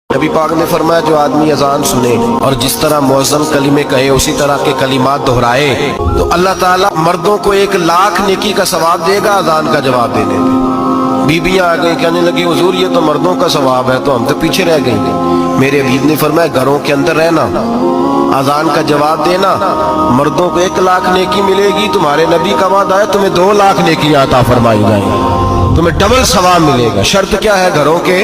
नबी पाक ने फरमाया जो आदमी अजान सुने और जिस तरह मुअज्जिन कलीमे कहे उसी तरह के कलिमात दोहराए तो अल्लाह ताला मर्दों को 1,00,000 नेकी का सवाब देगा अजान का जवाब देने पे। बीबियां आ गई कहने लगी हुजूर ये तो मर्दों का सवाब है तो हम तो पीछे रह गई। मेरे हबीब ने फरमाया घरों के अंदर रहना, अजान का जवाब देना, मर्दों को 1,00,000 नेकी मिलेगी। तुम्हारे नबी का वादा है तुम्हें 2,00,000 नेकी अता फरमाई जाएगी, तुम्हें डबल सवाब मिलेगा। शर्त क्या है? घरों के